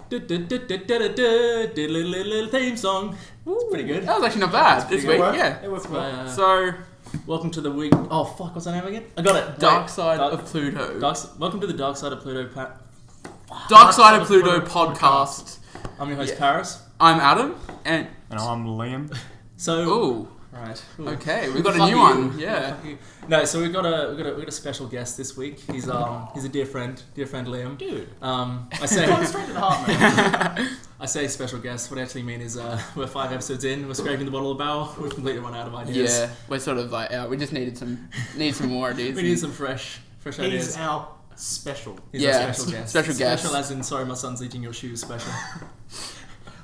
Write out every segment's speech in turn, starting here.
Theme song. It's pretty good. That was actually not bad this week. Yeah. It was well. So, welcome to the week. Oh fuck, what's the name again? I got it. Dark Side of Pluto. Welcome to the Dark Side of Pluto. Dark Side of Pluto podcast. I'm your host Paris. I'm Adam, and I'm Liam. So. Ooh. Right. Okay, we've got a new one. Yeah. No, so we've got a special guest this week. He's a dear friend Liam. Dude. I say Gone straight to the heart, man. I say special guest. What I actually mean is we're 5 episodes in. We're scraping the bottom of the barrel. We've completely run out of ideas. Yeah, we're sort of like we just need some more ideas. We need some fresh ideas. He's our special. He's our special guest. Special guest. Special as in, sorry, my son's eating your shoes. Special.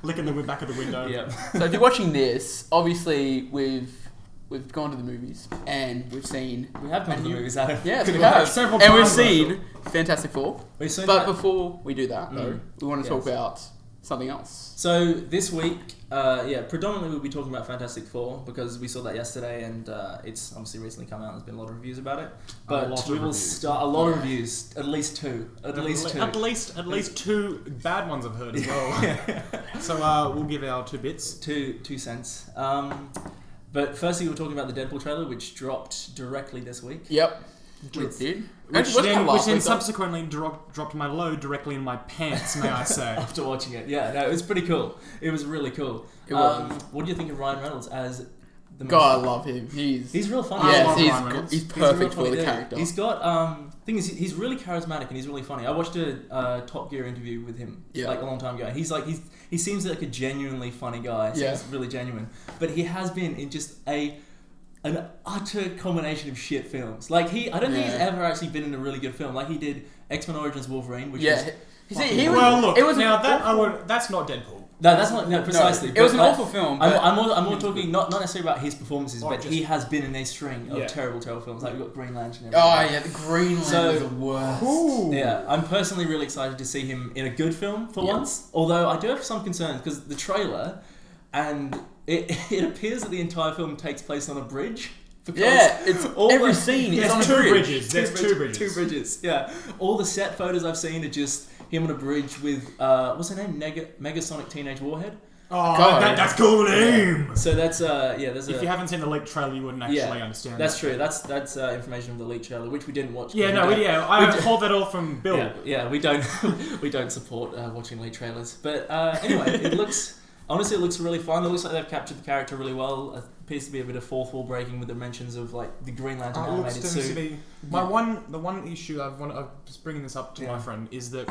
Licking the back of the window. Yeah. So if you're watching this, obviously we've gone to the movies and we've seen. We have gone to the movies, Adam. Yes, we have. Several and we've times, seen Fantastic Four. We've seen But that. before we do that, though, we want to talk Yes. about something else. So this week, predominantly we'll be talking about Fantastic Four because we saw that yesterday and it's obviously recently come out. There's been a lot of reviews about it, but we will start a lot of reviews, at least two, at least two bad ones I've heard as well. So we'll give our 2 bits. Two cents. But firstly, we're talking about the Deadpool trailer, which dropped directly this week. Yep. With- Dude. Which then subsequently dropped my load directly in my pants, may I say. After watching it, yeah, no, it was pretty cool. It was really cool. It was. What do you think of Ryan Reynolds as the God, I love him. He's really funny. yes, love Ryan Reynolds. he's He's a perfect real for funny the dude. character. He's got thing is he's really charismatic and he's really funny. I watched a Top Gear interview with him like a long time ago. He seems like a genuinely funny guy. Seems really genuine. But he has been in just an utter combination of shit films. Like I don't think he's ever actually been in a really good film. Like he did X-Men Origins Wolverine, which was that's not Deadpool. No, that's not precisely. No, it was an awful film. I'm more talking not necessarily about his performances, but just, he has been in a string of terrible films. Like we've got Green Lantern. And oh yeah, the Green Lantern is the worst. Ooh. Yeah, I'm personally really excited to see him in a good film for once. Although I do have some concerns because the trailer, and it appears that the entire film takes place on a bridge. It's all every scene is on a bridge. There's two bridges. Two bridges. Yeah, all the set photos I've seen are just him on a bridge with what's her name? Megasonic Teenage Warhead. Oh, that's cool name. Yeah. So that's there's if you haven't seen the leaked trailer, you wouldn't actually understand. That's true. That's information from the leaked trailer, which we didn't watch. I hold that all from Bill. Yeah, we don't support watching leaked trailers. But anyway, it looks really fun. It looks like they've captured the character really well. It appears to be a bit of fourth wall breaking with the mentions of like the Green Lantern animated suit. The one issue I was bringing this up to my friend is that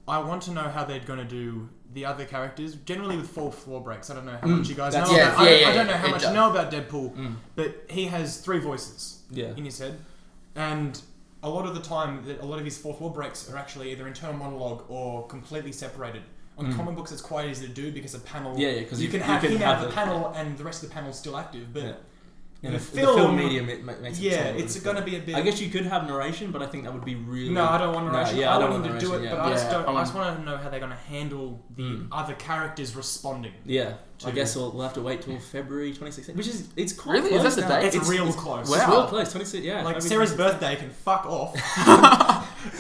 I want to know how they're going to do the other characters. Generally with fourth wall breaks, I don't know how much you guys know. I don't know how much you know about Deadpool, but he has 3 voices in his head, and a lot of the time, a lot of his fourth wall breaks are actually either internal monologue or completely separated. On the comic books, it's quite easy to do because a panel. Because you can have him out of the panel and the rest of the panel is still active. But in the film medium, it makes it. It's going to be a bit. I guess you could have narration, but I think that would be really. No, I don't want narration. I don't want them to do it, but I just want to know how they're going to handle the other characters responding. Yeah, I guess we'll have to wait till February 2016, which is it's quite really close. Is that the date? It's real close. Wow. It's real close. 26. Yeah, like Sarah's birthday can fuck off.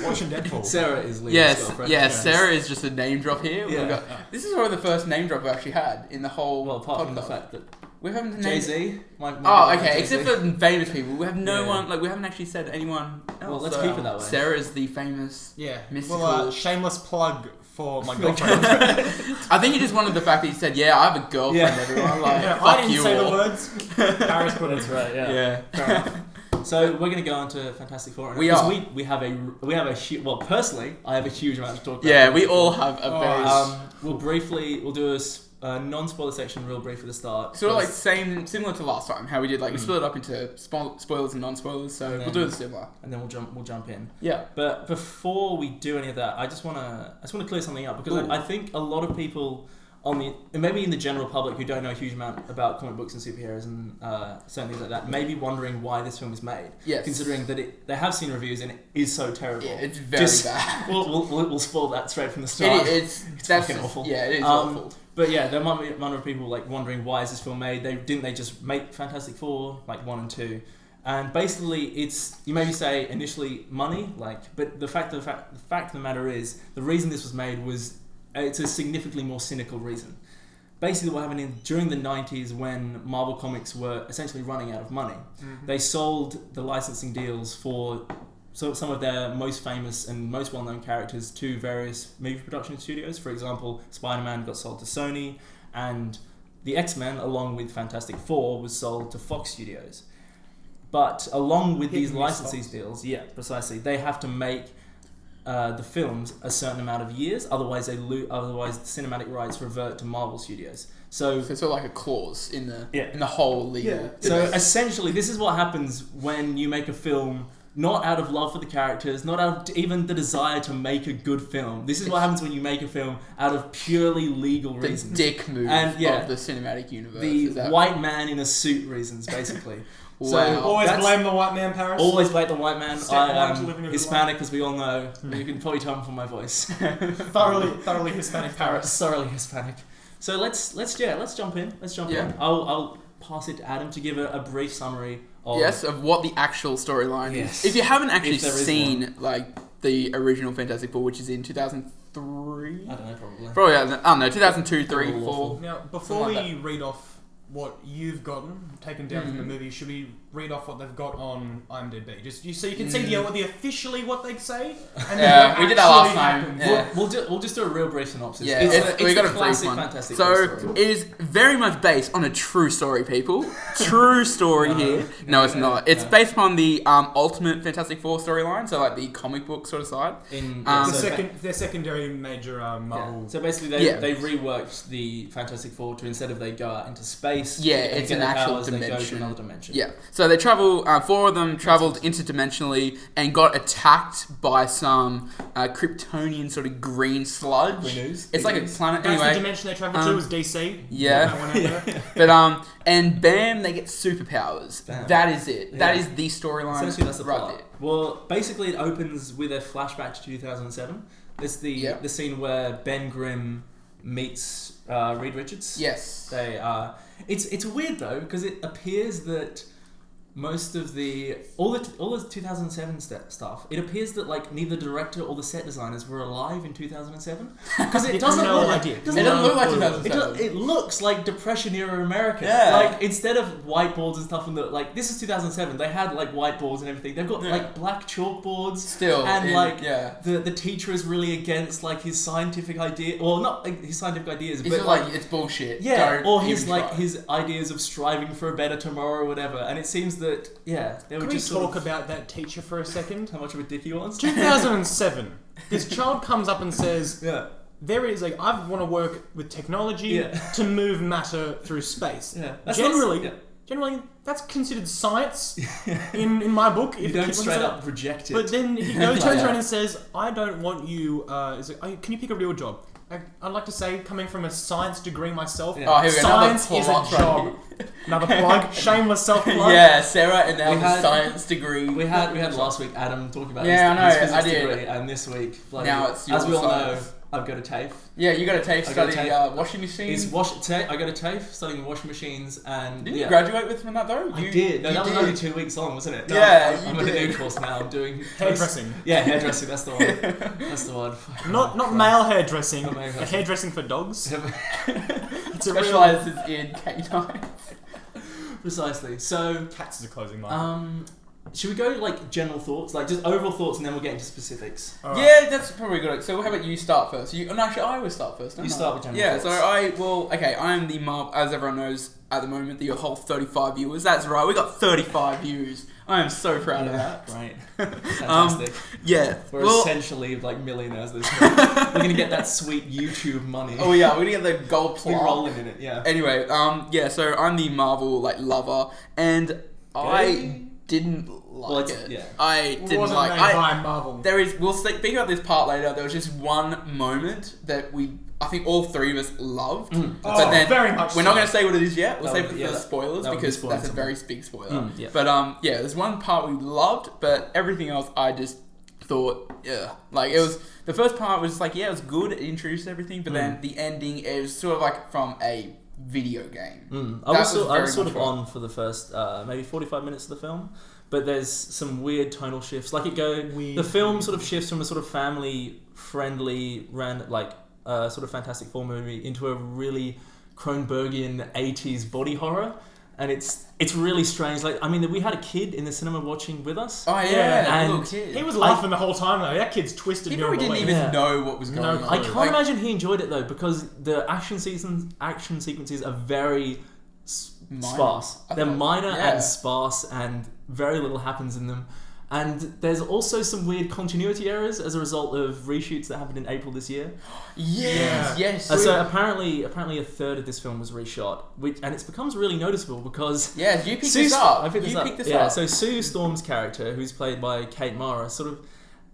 Watching Deadpool. Sarah is Liam's girlfriend. Sarah is just a name drop here. Yeah. This is probably the first name drop we actually had in the whole. Well, apart from the fact that we haven't Jay-Z. Except for famous people, we have no one. Like we haven't actually said anyone else. Well, let's keep it that way. Sarah is the famous. Mystical. Well, shameless plug for my girlfriend. I think you just wanted the fact that you said, "Yeah, I have a girlfriend." Everyone, like, I didn't say the words. Paris put it. That's right. Yeah. Fair enough. So we're going to go on to Fantastic Four. We are. We have a huge. Well, personally, I have a huge amount to talk about. Yeah, we all have a very. We'll do a non-spoiler section real brief at the start. Sort of like similar to last time, how we did we split it up into spoilers and non-spoilers. So we'll do it similar, and then we'll jump in. Yeah. But before we do any of that, I just want to clear something up because I think a lot of people maybe in the general public who don't know a huge amount about comic books and superheroes and certain things like that, may be wondering why this film was made. Yes. Considering that they have seen reviews and it is so terrible. Yeah, it's very bad. We'll spoil that straight from the start. It's fucking awful. Yeah, it is awful. But yeah, there might be a number of people wondering why is this film made. Didn't they just make Fantastic Four 1 and 2? And basically, it's, you maybe say initially money, but the fact of the matter is the reason this was made was it's a significantly more cynical reason. Basically, what happened during the 90s when Marvel Comics were essentially running out of money, they sold the licensing deals for some of their most famous and most well-known characters to various movie production studios. For example, Spider-Man got sold to Sony, and the X-Men, along with Fantastic Four, was sold to Fox Studios. But along with these licensing deals, precisely, they have to make the films a certain amount of years, otherwise the cinematic rights revert to Marvel Studios. So it's sort of like a clause in the whole legal. Yeah. So essentially, this is what happens when you make a film not out of love for the characters, not out of even the desire to make a good film. This is what happens when you make a film out of purely legal reasons. The dick move of the cinematic universe. The white man in a suit reasons, basically. Wow. So always blame the white man, Paris. Always blame the white man. I am Hispanic, as we all know. You can probably tell from my voice. thoroughly Hispanic, Paris. Thoroughly Hispanic. So let's jump in. I'll pass it to Adam to give a brief summary of what the actual storyline is. If you haven't actually seen the original Fantastic Four, which is in 2003, I don't know, probably I don't know, 2002, 3, 4. Now, before we read off what you've taken down from the movie, should we read off what they've got on IMDb? Just so you can see officially what they say. And we did that last time. Yeah. We'll just do a real brief synopsis. Yeah, we got a brief one. Fantastic so it is very much based on a true story, people. True story here. No, it's not. It's based upon the Ultimate Fantastic Four storyline, so like the comic book sort of side. Their secondary major Marvel. Yeah. So basically, they reworked the Fantastic Four to, instead of they go out into space. Yeah, it's an actual dimension. They go to another dimension. Yeah. So they travel. 4 of them traveled interdimensionally and got attacked by some Kryptonian sort of green sludge. It's like a planet. That's anyway, the dimension they travel to is DC. Yeah. But and bam, they get superpowers. Bam. That is it. Yeah. That is the storyline. Essentially, that's the plot. There. Well, basically, it opens with a flashback to 2007. It's the scene where Ben Grimm meets Reed Richards. Yes. It's weird though, because it appears that most of all the 2007 stuff, it appears that neither the director or the set designers were alive in 2007, because it doesn't look like 2007. It looks like Depression era America. Yeah. Instead of whiteboards and stuff, this is 2007. They had whiteboards and everything. They've got black chalkboards still, and the teacher is really against his scientific idea. Well, not his scientific ideas, but it's bullshit. Yeah, or his ideas of striving for a better tomorrow or whatever. And it seems that they were just talk about that teacher for a second? How much of a dick he was? 2007. This child comes up and says, there is I want to work with technology to move matter through space. Yeah. Generally, that's considered science in my book. You don't straight up reject it. But then he turns around and says, I don't want you... can you pick a real job? I'd like to say, coming from a science degree myself, science is a job. Another plug, shameless self-plug. Yeah, Sarah and our science degree. We had last week Adam talking about his physics degree, and this week, now it's as we all know, I've got a TAFE. Yeah, you got a TAFE studying washing machines. I got a TAFE studying washing machines, and didn't you graduate from that though? I did. No, that was only 2 weeks long, wasn't it? No, yeah, I'm in a new course now. I'm doing hairdressing. Yeah, hairdressing. That's the one. That's the one. Not male hairdressing. But hairdressing for dogs. It specializes in canines. Precisely. So cats is a closing line. Should we go general thoughts, just overall thoughts, and then we'll get into specifics? Right. Yeah, that's probably good. So how about you start first? Actually, I always start first. You start with general thoughts. I am the Marvel, as everyone knows at the moment, the whole 35 viewers. That's right, we got 35 views. I am so proud of that. Right. Fantastic. We're essentially millionaires this week. We're gonna get that sweet YouTube money. Oh yeah, we're gonna get the gold plug. We're rolling in it. Yeah. Anyway, so I'm the Marvel lover, and I didn't like it. Yeah. I didn't like it. Marvel. We'll speak about this part later. There was just one moment that I think all 3 of us loved. But then very much we're not going to say what it is yet. We'll save it for the spoilers because that's a very big spoiler. But there's one part we loved, but everything else I just thought, it was the first part was it was good. It introduced everything, but then the ending is sort of from a video game. I was sort of on for the first maybe 45 minutes of the film, but there's some weird tonal shifts. The film sort of shifts from a sort of family friendly sort of Fantastic Four movie into a really Cronenbergian 80s body horror. And it's really strange. Like, I mean, we had a kid in the cinema watching with us. Oh yeah, and little kid. He was laughing the whole time though. That kid's twisted. He probably didn't even know what was going on. I can't imagine he enjoyed it though, because the action sequences are very sparse. They're minor and sparse, and very little happens in them. And there's also some weird continuity errors as a result of reshoots that happened in April this year. Yes. So apparently a third of this film was reshot, and it becomes really noticeable because you picked this up. I picked this up. So Sue Storm's character, who's played by Kate Mara, sort of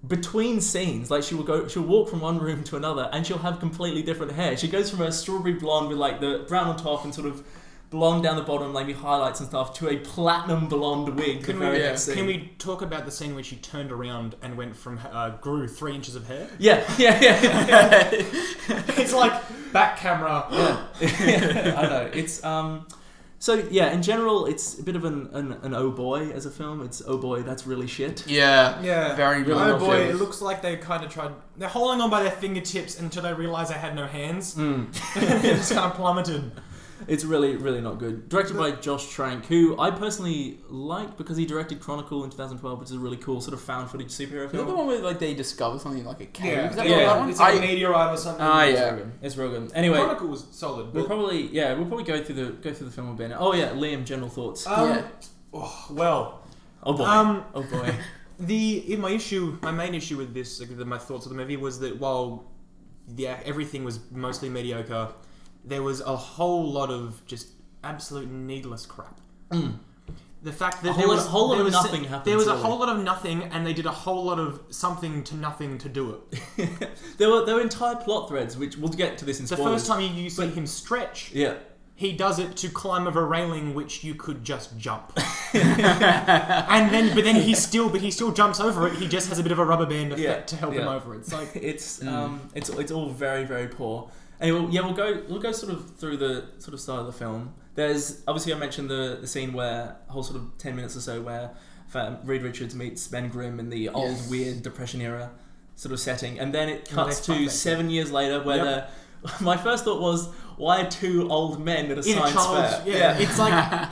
between scenes, like she'll walk from one room to another, and she'll have completely different hair. She goes from a strawberry blonde with like the brown on top and sort of blonde down the bottom, maybe highlights and stuff, to a platinum blonde wig. Can we talk about the scene where she turned around and went from grew 3 inches of hair? Yeah. It's like back camera. I know. It's so yeah. In general, it's a bit of an oh boy as a film. It's oh boy, that's really shit. Yeah. Very really. Oh boy, it looks like they kind of tried. They're holding on by their fingertips until they realise they had no hands. And it's kind of plummeted. It's really, really not good. Directed by Josh Trank, who I personally like because he directed Chronicle in 2012, which is a really cool sort of found footage superhero film. Is that the one where like they discover something like a cave? Yeah, Is that that one? It's like a meteorite or something. It's real good. Anyway, Chronicle was solid. We'll probably go through the film a bit. Oh yeah, Liam, general thoughts. Oh boy. Oh boy. My main issue with this, my thoughts of the movie was that while everything was mostly mediocre, there was a whole lot of just absolute needless crap. The fact that there was a whole lot of nothing happened. There was a whole lot of nothing, and they did a whole lot of something to nothing to do it. There were entire plot threads, which we'll get to this in spoilers. The first time you see him stretch, he does it to climb over a railing which you could just jump. But then he still jumps over it. He just has a bit of a rubber band effect to help him over it. It's like it's all very, very poor. Anyway, we'll go sort of through the sort of start of the film. There's obviously I mentioned the scene where a whole sort of 10 minutes or so where Reed Richards meets Ben Grimm in the old weird Depression era sort of setting, and then it cuts to 7 years later where my first thought was, why are 2 old men at a science fair? Yeah, it's like.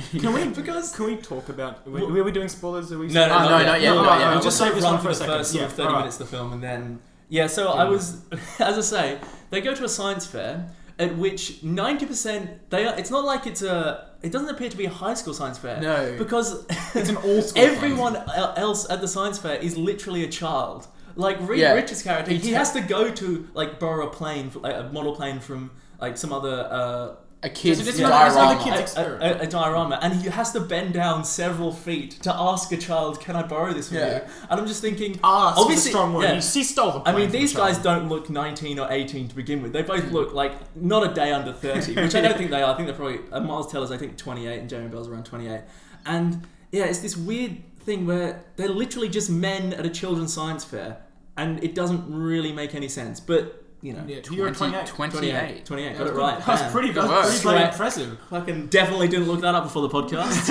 Can we talk about? Were we doing spoilers? No, not yet. We'll just save this one for a second. First sort of 30 minutes of the film, and then I was, as I say, they go to a science fair at which 90% it's not like it doesn't appear to be a high school science fair. No, because it's an all school. Everyone else at the science fair is literally a child. Like Reed Richards' character, he has to go to like borrow a plane, a model plane from like some other. A kid's diorama. A diorama, and he has to bend down several feet to ask a child, "Can I borrow this from you?" And I'm just thinking, obviously, a strong word. He stole the plane. I mean, these guys don't look 19 or 18 to begin with. They both look like not a day under 30, which I don't think they are. I think they're probably Miles Teller's, I think 28, and Jamie Bell's around 28. And it's this weird thing where they're literally just men at a children's science fair, and it doesn't really make any sense, but. You know, you're 28. 28. Got it right. That's pretty bloody impressive. Fucking definitely didn't look that up before the podcast.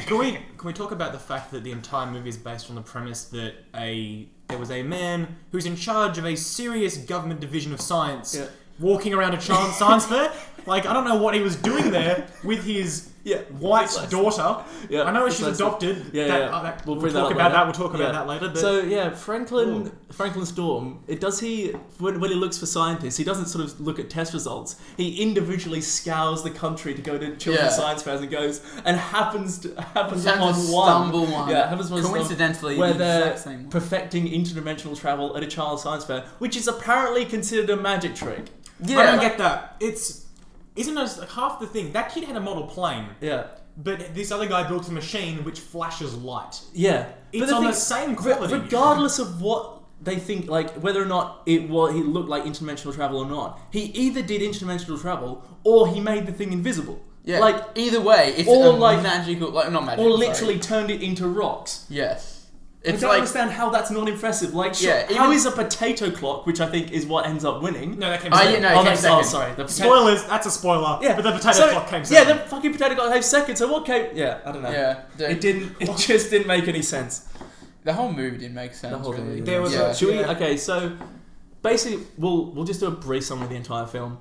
Can we talk about the fact that the entire movie is based on the premise that there was a man who's in charge of a serious government division of science walking around a science fair? Like, I don't know what he was doing there with his white daughter. Yeah, I know she's adopted. We'll talk about that later. But so Franklin Storm. When he looks for scientists, he doesn't sort of look at test results. He individually scours the country to go to children's science fairs and goes and happens upon one. Yeah, happens upon coincidentally where they're perfecting interdimensional travel at a child's science fair, which is apparently considered a magic trick. Yeah, I don't get that. Isn't it like half the thing? That kid had a model plane. Yeah. But this other guy built a machine which flashes light. Yeah. It's on the same quality. Regardless of what they think, like whether or not he looked like interdimensional travel or not, he either did interdimensional travel or he made the thing invisible. Yeah. Like either way, it's magical, like not magical. Or literally turned it into rocks. Yes. I don't understand how that's not impressive. Like, how is a potato clock, which I think is what ends up winning? No, that came second. Sorry. Spoilers, that's a spoiler. Yeah, but the potato clock came second. Yeah, the fucking potato clock came second, so what came... Yeah, I don't know. Yeah. It just didn't make any sense. The whole movie didn't make sense. The whole movie. There was Okay, so... basically, we'll just do a brief summary of the entire film.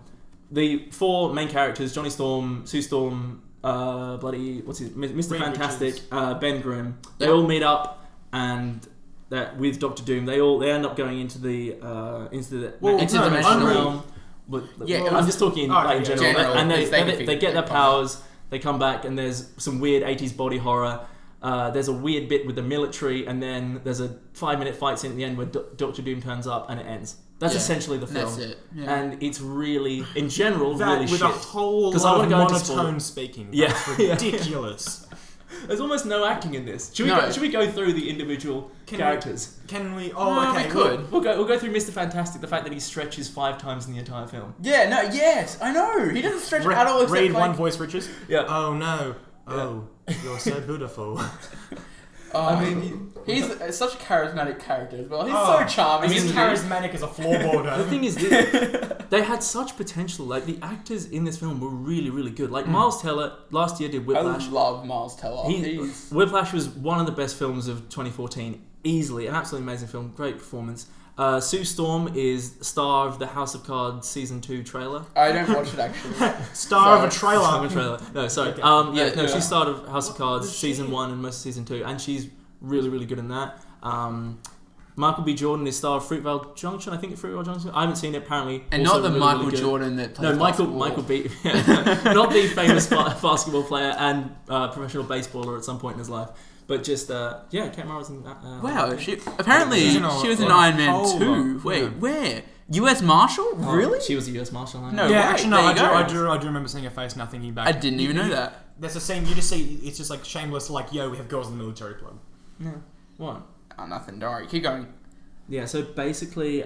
The 4 main characters: Johnny Storm, Sue Storm, Mr. Fantastic, Ben Grimm. They all meet up, and that with Doctor Doom, they end up going into the interdimensional realm. I'm just talking in general. And they get their powers. They come back, and there's some weird 80s body horror. There's a weird bit with the military, and then there's a 5-minute fight scene at the end where Doctor Doom turns up, and it ends. That's essentially the film. That's it. Yeah. And it's really, in general, really shit. With a whole lot of monotone speaking. That's ridiculous. There's almost no acting in this. Should we go through the individual characters? Can we? We could. We'll go through Mr. Fantastic. The fact that he stretches 5 times in the entire film. Yeah. No. Yes. I know. He doesn't stretch at all. Read one voice, Riches. Yeah. Oh no. Oh, you're so beautiful. I mean, he's such a charismatic character as well. He's so charming. He's charismatic as a floorboarder. The thing is, they had such potential. Like, the actors in this film were really, really good. Like, Miles Teller last year did Whiplash. I love Miles Teller. Whiplash was one of the best films of 2014. Easily. An absolutely amazing film. Great performance. Sue Storm is star of the House of Cards Season 2 trailer. I don't watch it, actually. Star of a trailer. No, sorry. She's star of House of Cards Season 1 and most of Season 2, and she's really, really good in that. Michael B. Jordan is star of Fruitvale Junction. I think it's Fruitvale Junction. I haven't seen it, apparently. And not the really, Michael really Jordan that plays basketball. Michael B. Not the famous basketball player and professional baseballer at some point in his life. But just, Kate Mara was in that. Wow, she was in Iron Man 2. Wait, where? US Marshal? Really? She was a US Marshal. No, actually, no. I do remember seeing her face now thinking back. I didn't even know that. There's a scene, you just see, it's just like shameless, like, yo, we have girls in the military plug. No. What? Oh, nothing, don't worry. Keep going. Yeah, so basically,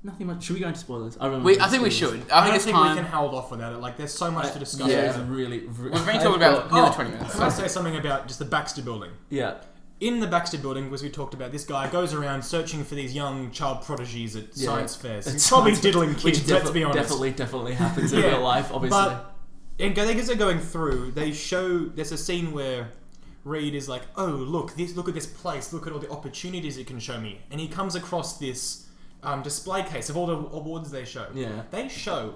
nothing much. Should we go into spoilers? I think we should. I think we can hold off without it. Like, there's so much to discuss. Yeah, it's really... We've been talking about nearly 20 minutes. Can I say something about just the Baxter Building? Yeah. In the Baxter Building, as we talked about, this guy goes around searching for these young child prodigies at science fairs. He's probably diddling kids, let's be honest. Definitely happens in real life, obviously. But as they're going through, there's a scene where Reed is like, oh, look at this place, look at all the opportunities it can show me. And he comes across this display case of all the awards they show. Yeah. They show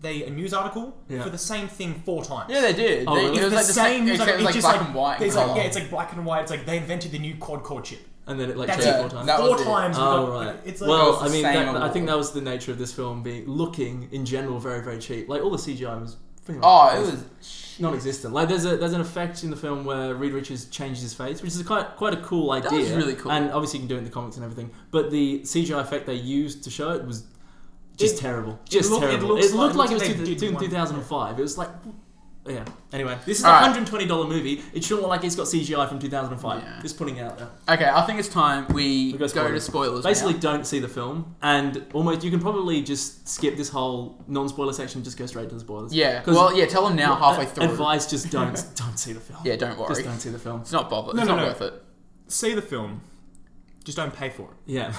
a news article for the same thing 4 times. Yeah, they did. Oh, really? It was like the same. It was like black and white. It's like black and white. It's like they invented the new quad-core chip. And then it changed 4 times. 4 times. Oh, right. It's like, well, I mean, I think that was the nature of this film looking in general very, very cheap. Like, all the CGI was pretty much it was non-existent. Like, there's an effect in the film where Reed Richards changes his face, which is quite a cool idea. That was really cool. And obviously you can do it in the comics and everything. But the CGI effect they used to show it was just terrible. Terrible. It looked like it was 2005. It was like... Yeah. Anyway, this is a $120 movie. It shouldn't look like it's got CGI from 2005. Yeah. Just putting it out there. Okay, I think it's time we go to spoilers. Basically, don't see the film, and almost you can probably just skip this whole non-spoiler section. Just go straight to the spoilers. Yeah. Well, tell them now halfway through. Advice: just don't see the film. Yeah, don't worry. Just don't see the film. It's not worth it. See the film. Just don't pay for it. Yeah.